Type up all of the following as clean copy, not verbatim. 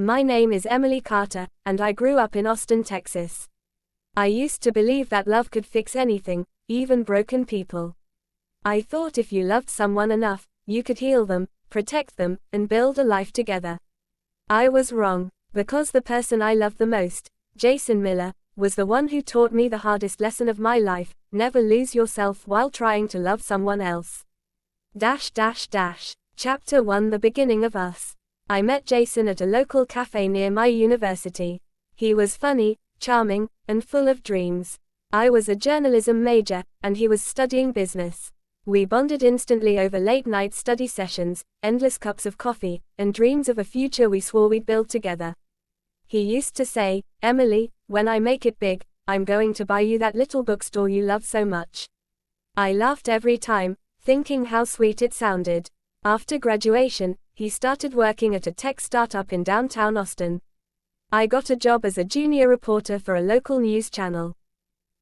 My name is Emily Carter, and I grew up in Austin, Texas. I used to believe that love could fix anything, even broken people. I thought if you loved someone enough, you could heal them, protect them, and build a life together. I was wrong, because the person I loved the most, Jason Miller, was the one who taught me the hardest lesson of my life: never lose yourself while trying to love someone else. Chapter 1: The Beginning of Us. I met Jason at a local cafe near my university. He was funny, charming, and full of dreams. I was a journalism major, and he was studying business. We bonded instantly over late-night study sessions, endless cups of coffee, and dreams of a future we swore we'd build together. He used to say, "Emily, when I make it big, I'm going to buy you that little bookstore you love so much." I laughed every time, thinking how sweet it sounded. After graduation, he started working at a tech startup in downtown Austin. I got a job as a junior reporter for a local news channel.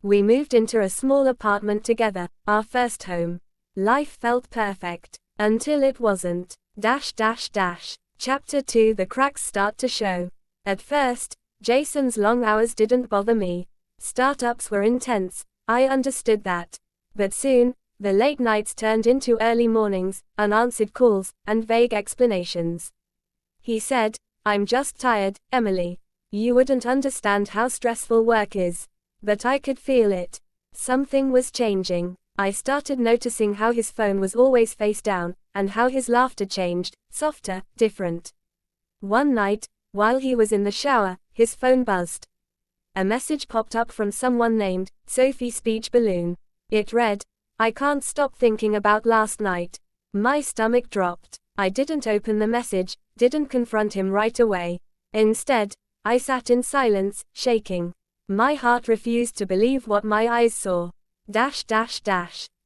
We moved into a small apartment together, our first home. Life felt perfect, until it wasn't. Chapter 2: The cracks start to show. At first, Jason's long hours didn't bother me. Startups were intense, I understood that. But soon, the late nights turned into early mornings, unanswered calls, and vague explanations. He said, "I'm just tired, Emily. You wouldn't understand how stressful work is." But I could feel it. Something was changing. I started noticing how his phone was always face down, and how his laughter changed, softer, different. One night, while he was in the shower, his phone buzzed. A message popped up from someone named Sophie Speech Balloon. It read, "I can't stop thinking about last night." My stomach dropped. I didn't open the message, didn't confront him right away. Instead, I sat in silence, shaking. My heart refused to believe what my eyes saw.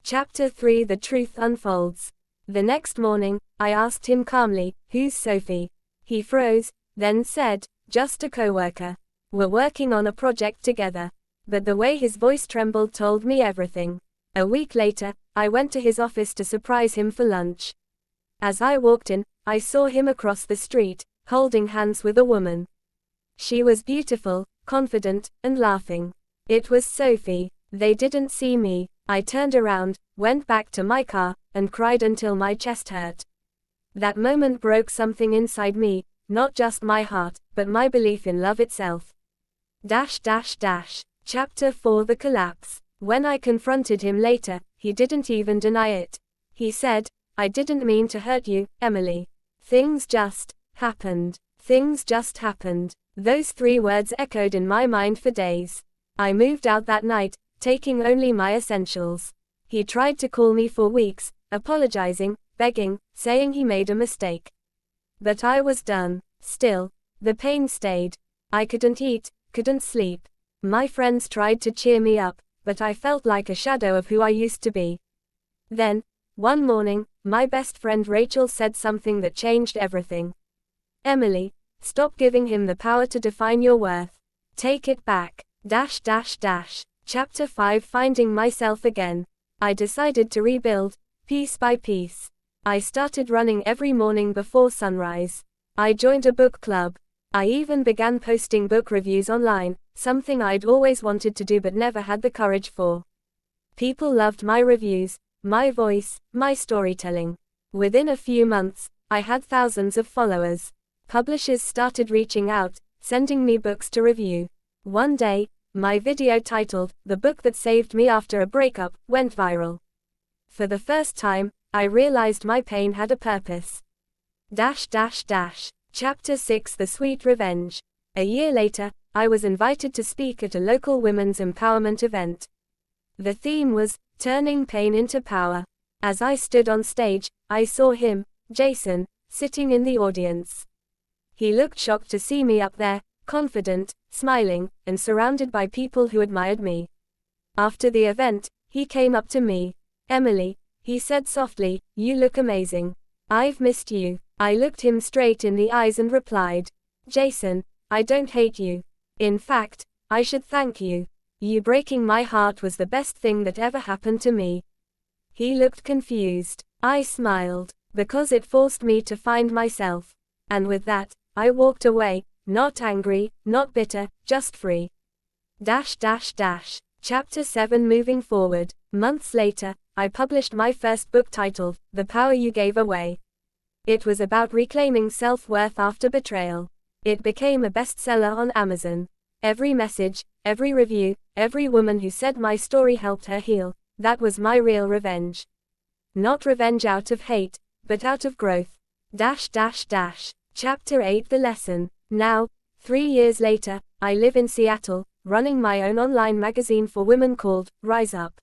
Chapter 3: The Truth Unfolds. The next morning, I asked him calmly, "Who's Sophie?" He froze, then said, "Just a coworker. We're working on a project together." But the way his voice trembled told me everything. A week later, I went to his office to surprise him for lunch. As I walked in, I saw him across the street, holding hands with a woman. She was beautiful, confident, and laughing. It was Sophie. They didn't see me. I turned around, went back to my car, and cried until my chest hurt. That moment broke something inside me, not just my heart, but my belief in love itself. Chapter 4: The Collapse. When I confronted him later, he didn't even deny it. He said, "I didn't mean to hurt you, Emily. Things just happened. Things just happened." Those 3 words echoed in my mind for days. I moved out that night, taking only my essentials. He tried to call me for weeks, apologizing, begging, saying he made a mistake. But I was done. Still, the pain stayed. I couldn't eat, couldn't sleep. My friends tried to cheer me up, but I felt like a shadow of who I used to be. Then, one morning, my best friend Rachel said something that changed everything. "Emily, stop giving him the power to define your worth. Take it back." Chapter 5: Finding Myself Again. I decided to rebuild, piece by piece. I started running every morning before sunrise. I joined a book club. I even began posting book reviews online, something I'd always wanted to do but never had the courage for. People loved my reviews, my voice, my storytelling. Within a few months, I had thousands of followers. Publishers started reaching out, sending me books to review. One day, my video titled, "The Book That Saved Me After a Breakup," went viral. For the first time, I realized my pain had a purpose. Chapter 6: The Sweet Revenge. A year later, I was invited to speak at a local women's empowerment event. The theme was, "Turning Pain into Power." As I stood on stage, I saw him, Jason, sitting in the audience. He looked shocked to see me up there, confident, smiling, and surrounded by people who admired me. After the event, he came up to me. "Emily," he said softly, "you look amazing. I've missed you." I looked him straight in the eyes and replied, "Jason, I don't hate you. In fact, I should thank you. You breaking my heart was the best thing that ever happened to me." He looked confused. I smiled, because it forced me to find myself. And with that, I walked away, not angry, not bitter, just free. Chapter 7. Moving forward. Months later, I published my first book titled, The Power You Gave Away. It was about reclaiming self-worth after betrayal. It became a bestseller on Amazon. Every message, every review, every woman who said my story helped her heal, that was my real revenge. Not revenge out of hate, but out of growth. Chapter 8. The lesson. Now, 3 years later, I live in Seattle, running my own online magazine for women called Rise Up.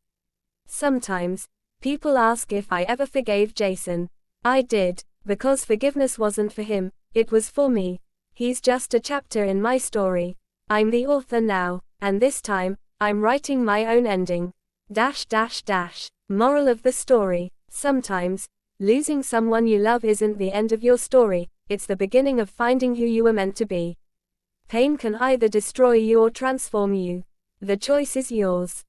Sometimes, people ask if I ever forgave Jason. I did, because forgiveness wasn't for him, it was for me. He's just a chapter in my story. I'm the author now, and this time, I'm writing my own ending. Moral of the story. Sometimes, losing someone you love isn't the end of your story, it's the beginning of finding who you were meant to be. Pain can either destroy you or transform you. The choice is yours.